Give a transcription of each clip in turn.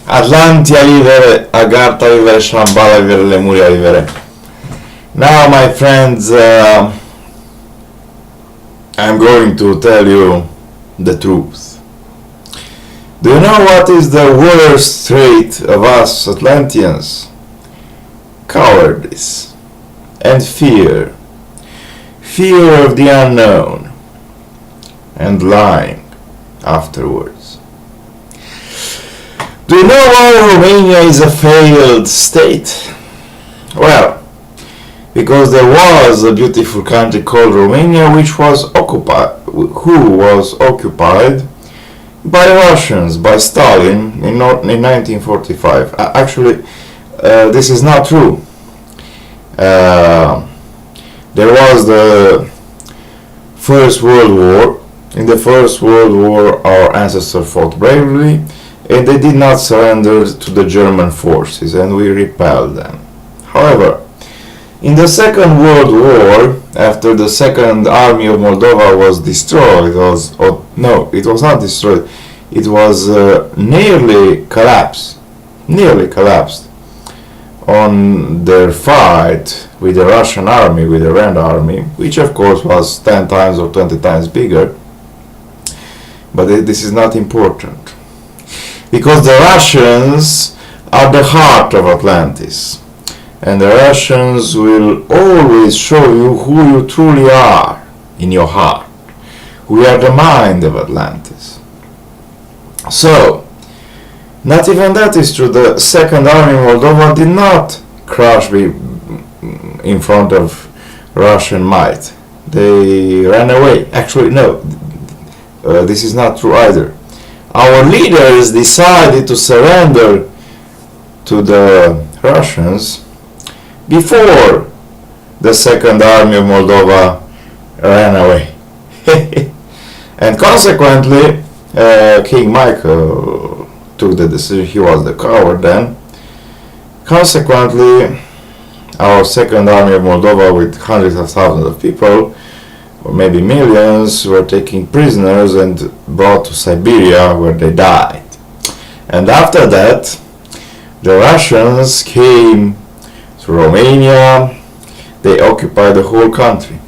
Atlantia vivere, Agartha vivere, Shambhala vivere, Lemuria vivere. Now, my friends, I'm going to tell you the truth. Do you know what is the worst trait of us Atlanteans? Cowardice and fear. Fear of the unknown and lying afterwards. Do you know why Romania is a failed state? Well, because there was a beautiful country called Romania who was occupied by Russians, by Stalin in 1945. Actually, this is not true. There was the First World War. In the First World War, our ancestors fought bravely, and they did not surrender to the German forces, and we repelled them. However, in the Second World War, after the Second Army of Moldova was destroyed, it was not destroyed, it was nearly collapsed on their fight with the Russian army, with the Red Army, which of course was 10 times or 20 times bigger. But this is not important, because the Russians are the heart of Atlantis, and the Russians will always show you who you truly are in your heart. We are the mind of Atlantis. So, not even that is true. The Second Army of Moldova did not crush in front of Russian might. They ran away. Actually, no. This is not true either. Our leaders decided to surrender to the Russians before the Second Army of Moldova ran away. And consequently, King Michael took the decision. He was the coward then. Consequently, our Second Army of Moldova, with hundreds of thousands of people, or maybe millions, were taken prisoners and brought to Siberia, where they died. And after that, the Russians came to Romania. They occupied the whole country.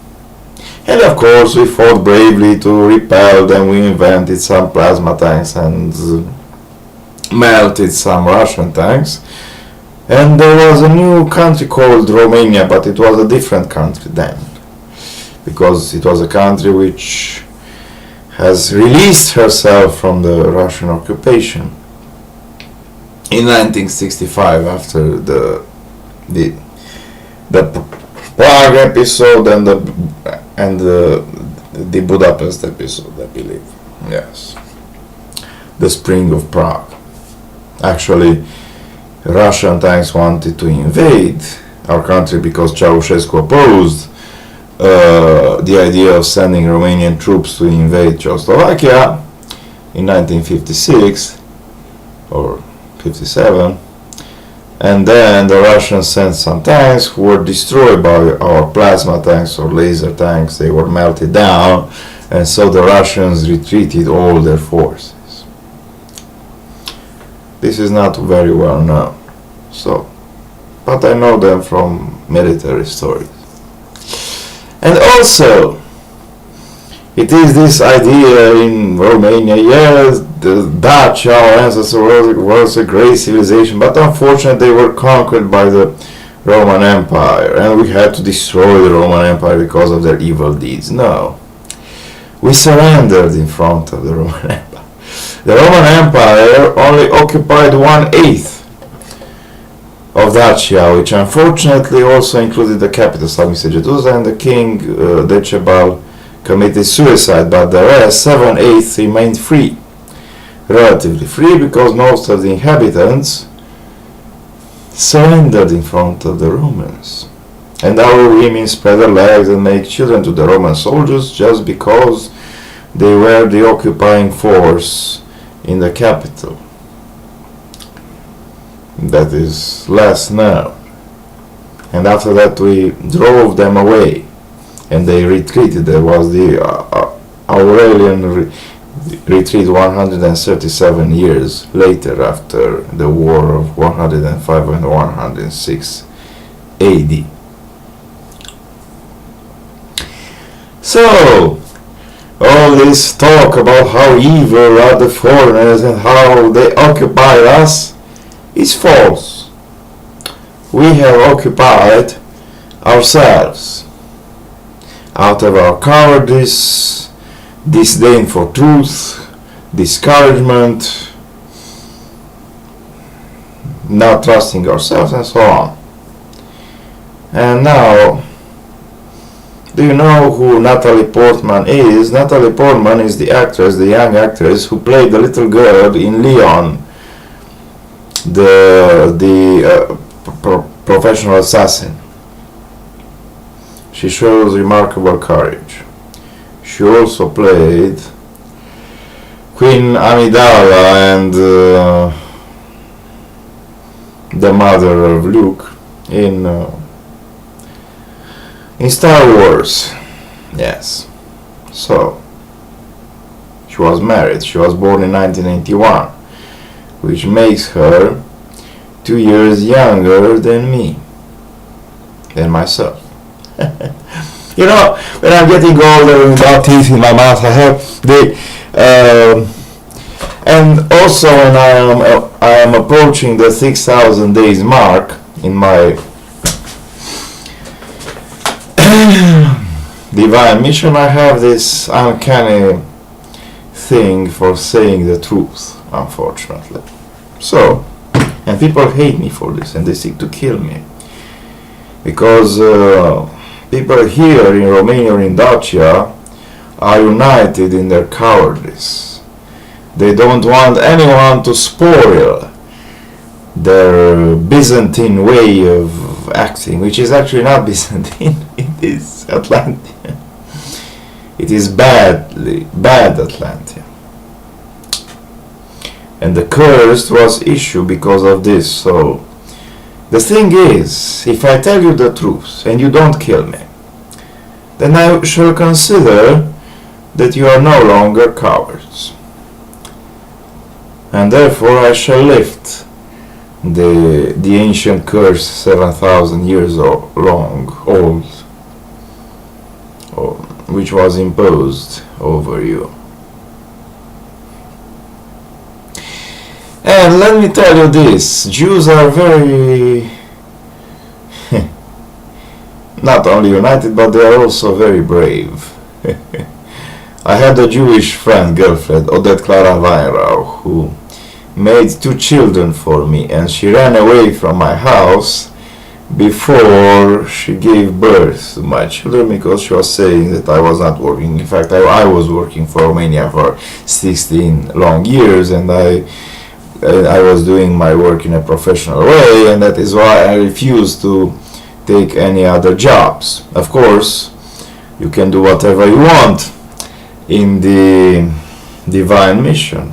And of course, we fought bravely to repel them. We invented some plasma tanks and melted some Russian tanks. And there was a new country called Romania, but it was a different country then, because it was a country which has released herself from the Russian occupation in 1965, after the Prague episode and the Budapest episode, I believe. Yes, the Spring of Prague. Actually, Russian tanks wanted to invade our country because Ceausescu opposed the idea of sending Romanian troops to invade Czechoslovakia in 1956 or 57, and then the Russians sent some tanks who were destroyed by our plasma tanks or laser tanks. They were melted down, and so the Russians retreated all their forces. This is not very well known, but I know them from military stories. And also, it is this idea in Romania, yes, the Dutch, our ancestors, was a great civilization, but unfortunately they were conquered by the Roman Empire, and we had to destroy the Roman Empire because of their evil deeds. No, we surrendered in front of the Roman Empire. The Roman Empire only occupied 1/8 of Dacia, which unfortunately also included the capital, Sagittarius, and the king, Decebal, committed suicide, but the rest, 7/8, remained free. Relatively free, because most of the inhabitants surrendered in front of the Romans. And our women spread their legs and made children to the Roman soldiers just because they were the occupying force in the capital. That is less known. And after that we drove them away and they retreated. There was the Aurelian retreat 137 years later after the war of 105 and 106 AD. So, all this talk about how evil are the foreigners and how they occupy us is false. We have occupied ourselves out of our cowardice, disdain for truth, discouragement, not trusting ourselves, and so on. And now, do you know who Natalie Portman is? Natalie Portman is the actress, the young actress who played the little girl in Leon, the professional assassin. She shows remarkable courage. She also played Queen Amidala and the mother of Luke in Star Wars. Yes. So, she was married. She was born in 1981, which makes her 2 years younger than me, than myself. You know, when I'm getting older without teeth in my mouth, I have the and also when I am approaching the 6,000 days mark in my divine mission, I have this uncanny thing for saying the truth, unfortunately. So, and people hate me for this, and they seek to kill me because people here in Romania or in Dacia are united in their cowardice. They don't want anyone to spoil their Byzantine way of acting, which is actually not Byzantine, it is Atlantean. It is bad Atlantean. And the curse was issued because of this. So the thing is, if I tell you the truth and you don't kill me, then I shall consider that you are no longer cowards. And therefore I shall lift the ancient curse 7,000 years old, which was imposed over you. And let me tell you this, Jews are very not only united, but they are also very brave. I had a Jewish friend, girlfriend, Odette Clara Weinrauch, who made 2 children for me, and she ran away from my house before she gave birth to my children because she was saying that I was not working. In fact, I was working for Romania for 16 long years, and I was doing my work in a professional way, and that is why I refused to take any other jobs. Of course, you can do whatever you want in the divine mission.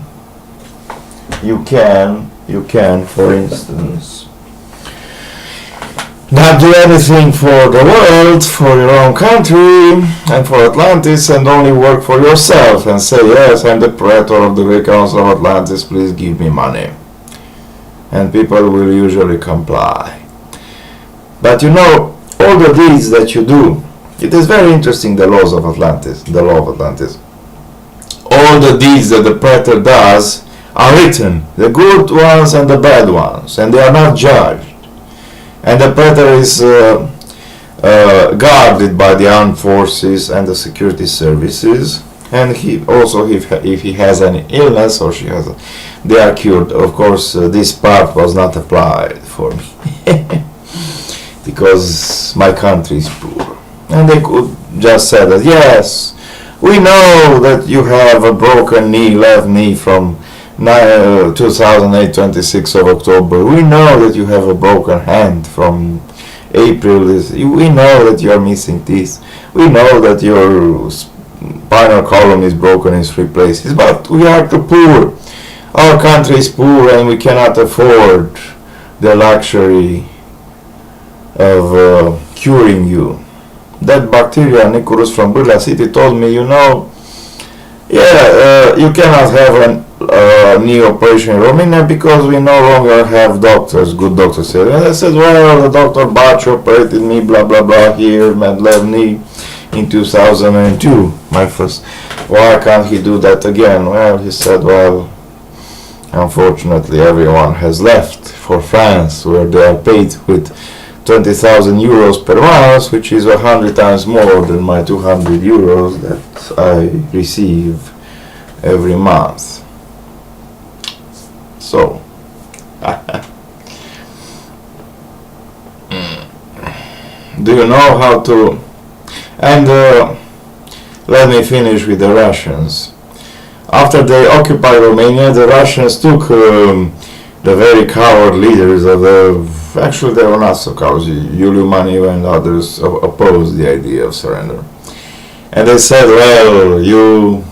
You can, for instance, not do anything for the world, for your own country, and for Atlantis, and only work for yourself and say, yes, I'm the praetor of the Great Council of Atlantis, please give me money. And people will usually comply. But you know, all the deeds that you do, it is very interesting, the laws of Atlantis, the law of Atlantis. All the deeds that the praetor does are written, the good ones and the bad ones, and they are not judged. And the praetor is guarded by the armed forces and the security services, and he also, if he has any illness or she has, they are cured. Of course, this part was not applied for me because my country is poor, and they could just say that, yes, we know that you have a broken knee, left knee from 2008, 26th of October. We know that you have a broken hand from April. We know that you are missing teeth. We know that your spinal column is broken in 3 places. But we are too poor. Our country is poor and we cannot afford the luxury of curing you. That bacteria, Nicholas from Bârlea City, told me, you know, You cannot have a knee operation in Romania because we no longer have doctors, good doctors here. And I said, well, the Dr. Bach operated me, blah, blah, blah, here, Medlev knee in 2002, my first. Why can't he do that again? Well, he said, well, unfortunately, everyone has left for France, where they are paid with 20,000 euros per month, which is 100 times more than my 200 euros that I receive every month. So, do you know how to... And let me finish with the Russians. After they occupied Romania, the Russians took the very coward leaders of the... Actually, they were not so cowards. Iuliu Maniu and others opposed the idea of surrender. And they said, well, you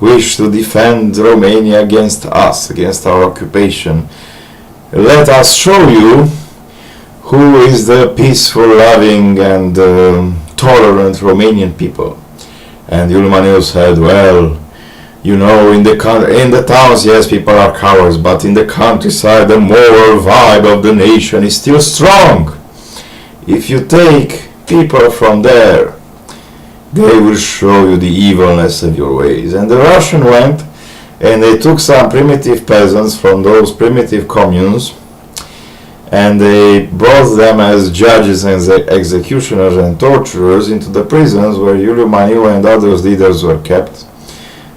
wish to defend Romania against us, against our occupation. Let us show you who is the peaceful, loving and tolerant Romanian people. And Iuliu Maniu said, well, you know, in the towns, yes, people are cowards, but in the countryside, the moral vibe of the nation is still strong. If you take people from there, they will show you the evilness of your ways. And the Russian went, and they took some primitive peasants from those primitive communes, and they brought them as judges and executioners and torturers into the prisons where Iuliu Maniu and other leaders were kept.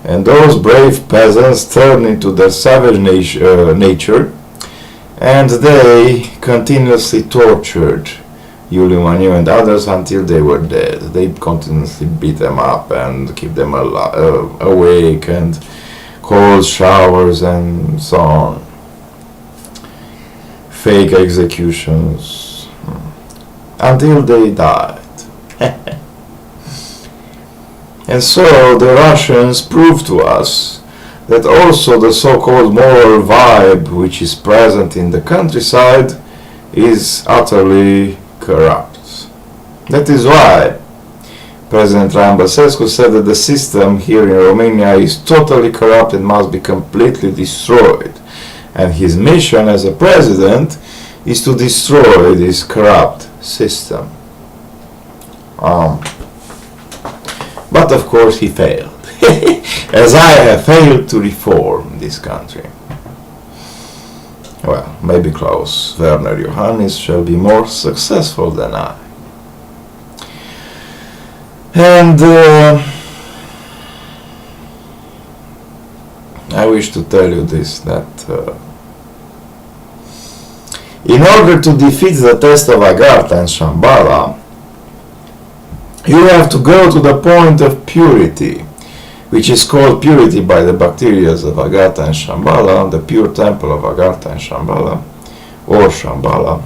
And those brave peasants turned into their savage nature, and they continuously tortured Iuliu Maniu and others until they were dead. They continuously beat them up and keep them awake, and cold showers and so on. Fake executions until they died. And so the Russians proved to us that also the so-called moral vibe which is present in the countryside is utterly corrupt. That is why President Traian Băsescu said that the system here in Romania is totally corrupt and must be completely destroyed. And his mission as a president is to destroy this corrupt system. But of course he failed, as I have failed to reform this country. Well, maybe Klaus Werner Johannes shall be more successful than I. And I wish to tell you this, that in order to defeat the test of Agartha and Shambhala, you have to go to the point of purity, which is called purity by the bacteria of Agartha and Shambhala, the pure temple of Agartha and Shambhala, or Shambhala,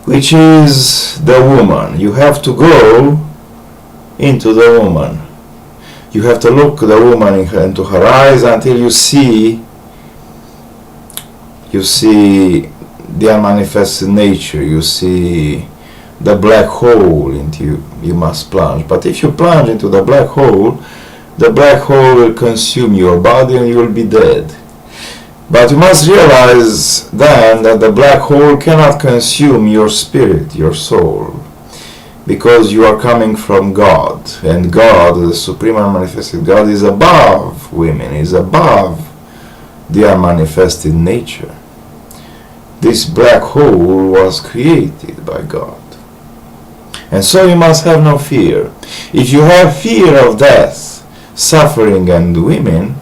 which is the woman. You have to go into the woman. You have to look the woman into her eyes until you see the unmanifested nature. You see the black hole into you must plunge. But if you plunge into the black hole will consume your body and you will be dead. But you must realize then that the black hole cannot consume your spirit, your soul, because you are coming from God, and God, the supreme unmanifested God, is above women, is above the unmanifested nature. This black hole was created by God. And so you must have no fear. If you have fear of death, suffering and women,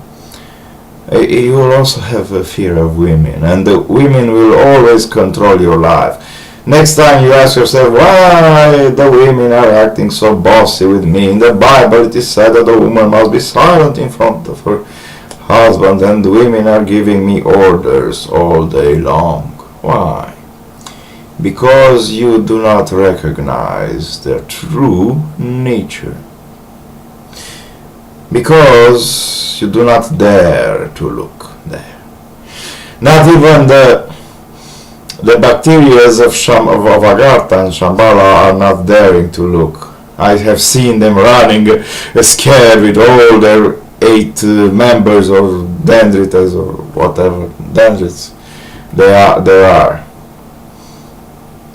you will also have a fear of women. And the women will always control your life. Next time you ask yourself, why the women are acting so bossy with me? In the Bible it is said that the woman must be silent in front of her husband, and the women are giving me orders all day long. Why? Because you do not recognize their true nature. Because you do not dare to look there. Not even the bacteria of Agartha and Shambhala are not daring to look I have seen them running scared with all their 8 members or dendrites or whatever dendrites there are.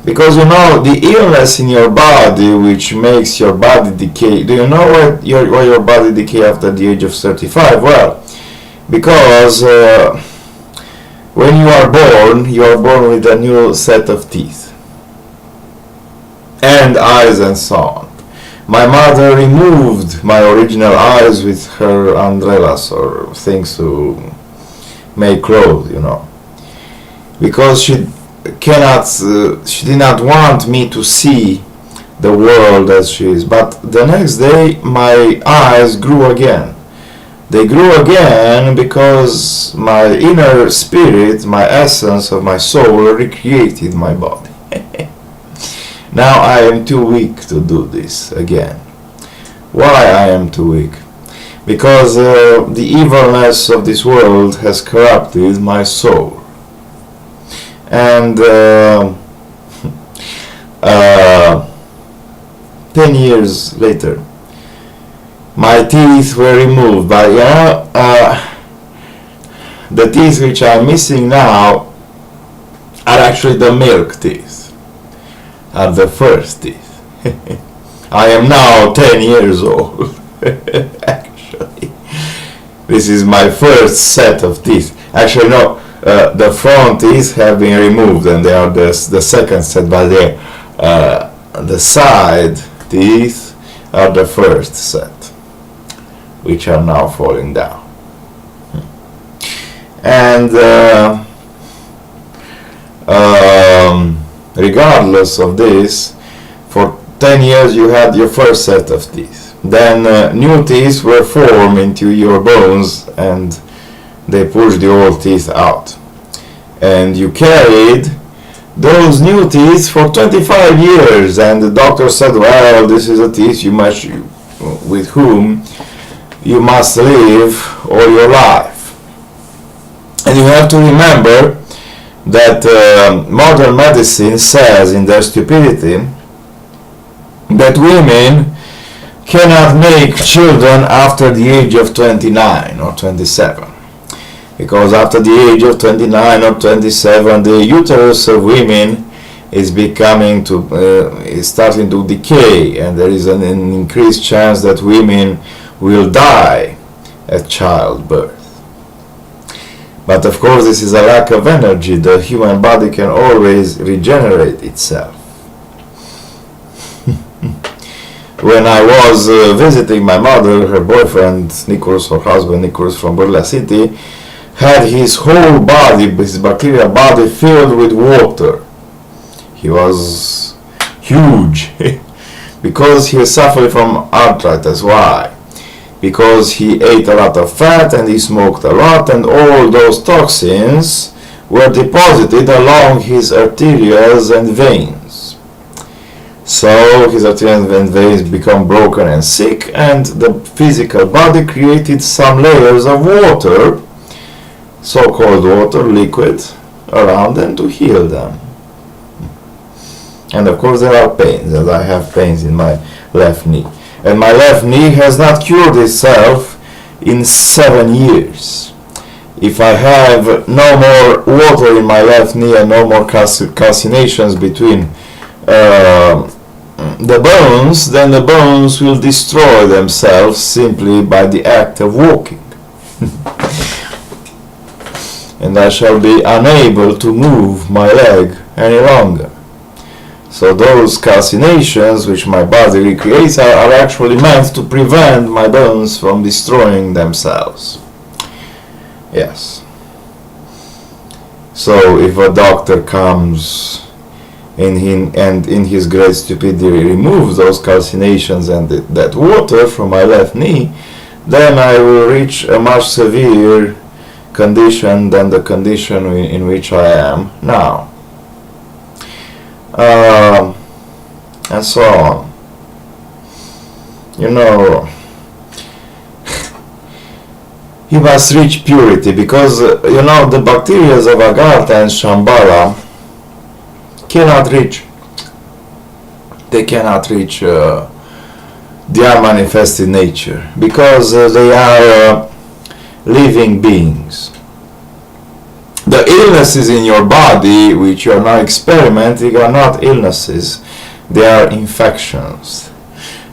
Because the illness in your body which makes your body decay. Do you know why your body decay after the age of 35? Well, because when you are born with a new set of teeth and eyes and so on. My mother removed my original eyes with her umbrellas or things to make clothes, because she did not want me to see the world as she is. But the next day my eyes grew again. They grew again because my inner spirit, my essence of my soul, recreated my body. Now I am too weak to do this again. Why I am too weak? Because the evilness of this world has corrupted my soul. And 10 years later, my teeth were removed. But the teeth which I'm missing now are actually the milk teeth. Are the first teeth. I am now 10 years old. Actually, this is my first set of teeth. Actually, no, the front teeth have been removed, and they are the second set. But the side teeth are the first set, which are now falling down. And regardless of this, for 10 years you had your first set of teeth. Then new teeth were formed into your bones, and they pushed the old teeth out. And you carried those new teeth for 25 years, and the doctor said, well, this is a teeth with whom you must live all your life. And you have to remember that modern medicine says in their stupidity that women cannot make children after the age of 29 or 27, because after the age of 29 or 27 the uterus of women is starting to decay, and there is an increased chance that women will die at childbirth. But of course this is a lack of energy. The human body can always regenerate itself. When I was visiting my mother, her boyfriend Nicholas, her husband Nicholas from Burla City, had his whole body, his bacterial body, filled with water. He was huge because he suffered from arthritis. Why? Because he ate a lot of fat and he smoked a lot, and all those toxins were deposited along his arteries and veins. So his arteries and veins become broken and sick, and the physical body created some layers of water, so-called water, liquid, around them to heal them. And of course there are pains, and I have pains in my left knee. And my left knee has not cured itself in 7 years. If I have no more water in my left knee and no more calcinations between the bones, then the bones will destroy themselves simply by the act of walking. And I shall be unable to move my leg any longer. So those calcinations which my body recreates are actually meant to prevent my bones from destroying themselves. Yes. So if a doctor comes and in his great stupidity removes those calcinations and that water from my left knee, then I will reach a much severe condition than the condition in which I am now. And so on. He must reach purity, because the bacteria of Agartha and Shambhala cannot reach they are manifested nature, because they are living beings. The illnesses in your body which you are now experimenting are not illnesses, they are infections.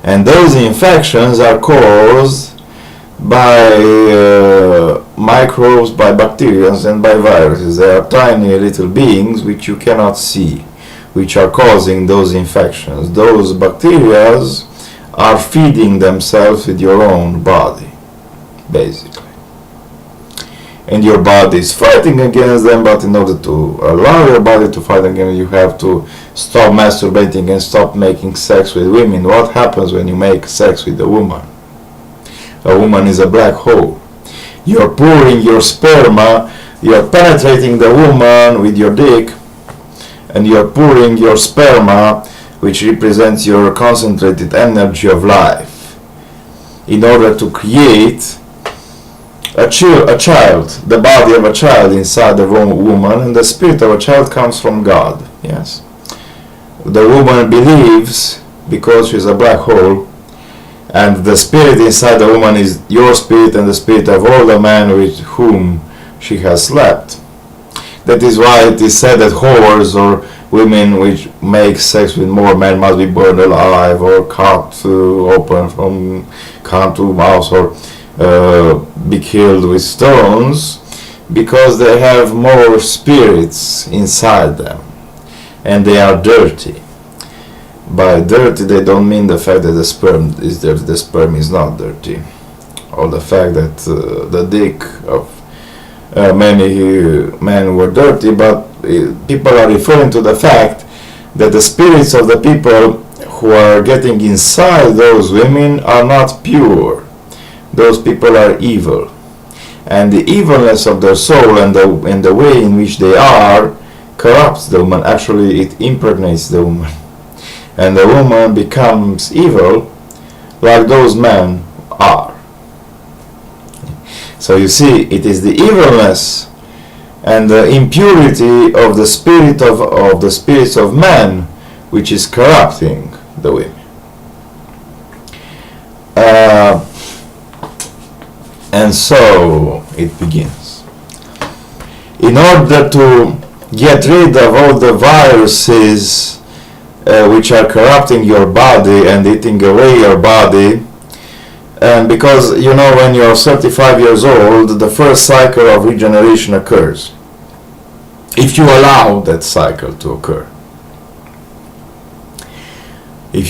And those infections are caused by microbes, by bacteria and by viruses. They are tiny little beings which you cannot see, which are causing those infections. Those bacteria are feeding themselves with your own body, basically. And your body is fighting against them, but in order to allow your body to fight against, you have to stop masturbating and stop making sex with women. What happens when you make sex with a woman? A woman is a black hole. You're pouring your sperma, you're penetrating the woman with your dick, and you're pouring your sperma, which represents your concentrated energy of life, in order to create a child, the body of a child inside the woman, and the spirit of a child comes from God. Yes, the woman believes, because she's a black hole, and the spirit inside the woman is your spirit and the spirit of all the men with whom she has slept. That is why it is said that whores, or women which make sex with more men, must be burned alive or cut open from hand to mouth, or be killed with stones, because they have more spirits inside them and they are dirty. By dirty they don't mean the fact that the sperm is dirty. The sperm is not dirty, or the fact that the dick of many men were dirty, but people are referring to the fact that the spirits of the people who are getting inside those women are not pure. Those people are evil, and the evilness of their soul and the way in which they are corrupts the woman. Actually, it impregnates the woman, and the woman becomes evil like those men are. So you see, it is the evilness and the impurity of the spirit of the spirits of men which is corrupting the women. And so it begins. In order to get rid of all the viruses which are corrupting your body and eating away your body, and because you know, when you're 35 years old, the first cycle of regeneration occurs, if you allow that cycle to occur. If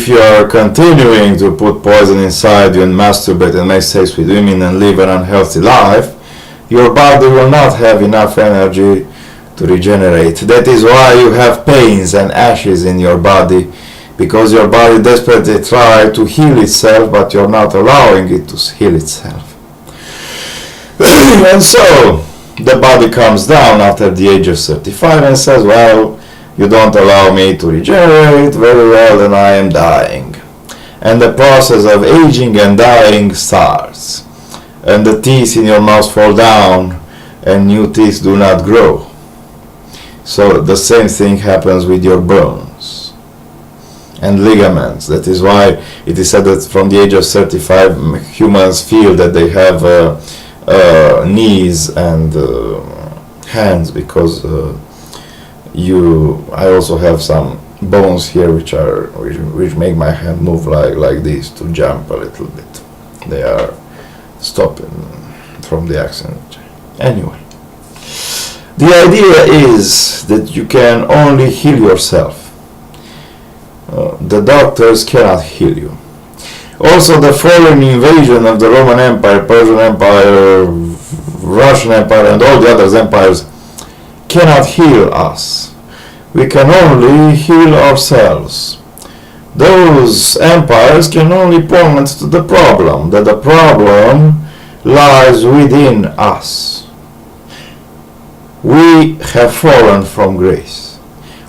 you are continuing to put poison inside you and masturbate and make sex with women and live an unhealthy life, your body will not have enough energy to regenerate. That is why you have pains and ashes in your body, because your body desperately tries to heal itself, but you're not allowing it to heal itself. And so the body comes down after the age of 35 and says, well, you don't allow me to regenerate, very well, then I am dying. And the process of aging and dying starts. And the teeth in your mouth fall down and new teeth do not grow. So the same thing happens with your bones and ligaments. That is why it is said that from the age of 35 humans feel that they have knees and hands, because I also have some bones here which make my hand move like this, to jump a little bit. They are stopping from the accident. Anyway, the idea is that you can only heal yourself. The doctors cannot heal you. Also, the foreign invasion of the Roman Empire, Persian Empire, Russian Empire, and all the other empires cannot heal us. We can only heal ourselves. Those empires can only point to the problem, that the problem lies within us. We have fallen from grace.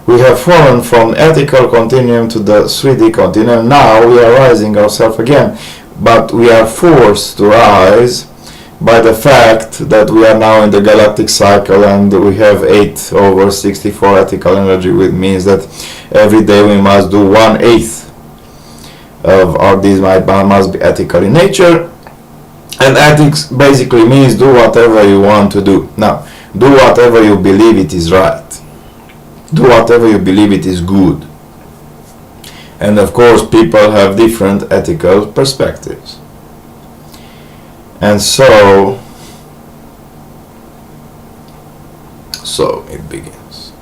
We have fallen from ethical continuum to the 3D continuum. Now we are rising ourselves again, but we are forced to rise by the fact that we are now in the galactic cycle, and we have 8/64 ethical energy, which means that every day we must do 1/8 or these must be ethical in nature. And ethics basically means do whatever you want to do. Now, do whatever you believe it is right. Do whatever you believe it is good. And of course, people have different ethical perspectives. And so it begins.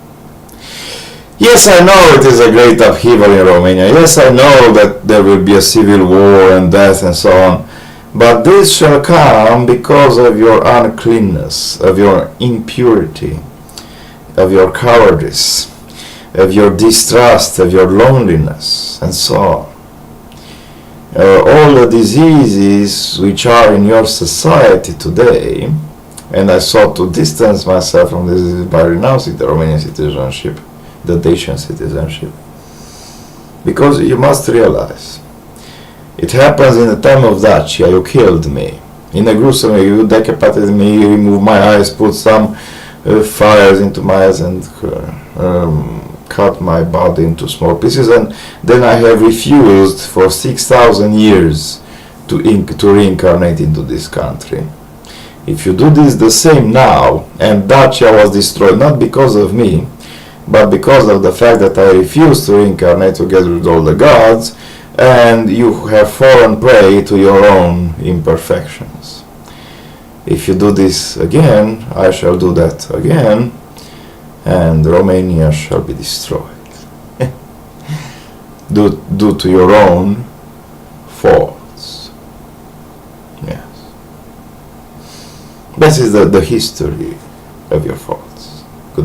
Yes, I know it is a great upheaval in Romania. Yes, I know that there will be a civil war and death and so on. But this shall come because of your uncleanness, of your impurity, of your cowardice, of your distrust, of your loneliness, and so on. All the diseases which are in your society today, and I sought to distance myself from this by renouncing the Romanian citizenship, the Dacian citizenship, because you must realize, it happens in the time of Dacia. You killed me in a gruesome way. You decapitated me, you removed my eyes, put some fires into my eyes, and cut my body into small pieces, and then I have refused for 6,000 years to reincarnate into this country. If you do this the same now, and Dacia was destroyed not because of me, but because of the fact that I refused to reincarnate together with all the gods, and you have fallen prey to your own imperfections. If you do this again, I shall do that again, and Romania shall be destroyed. due to your own faults. Yes. This is the history of your faults.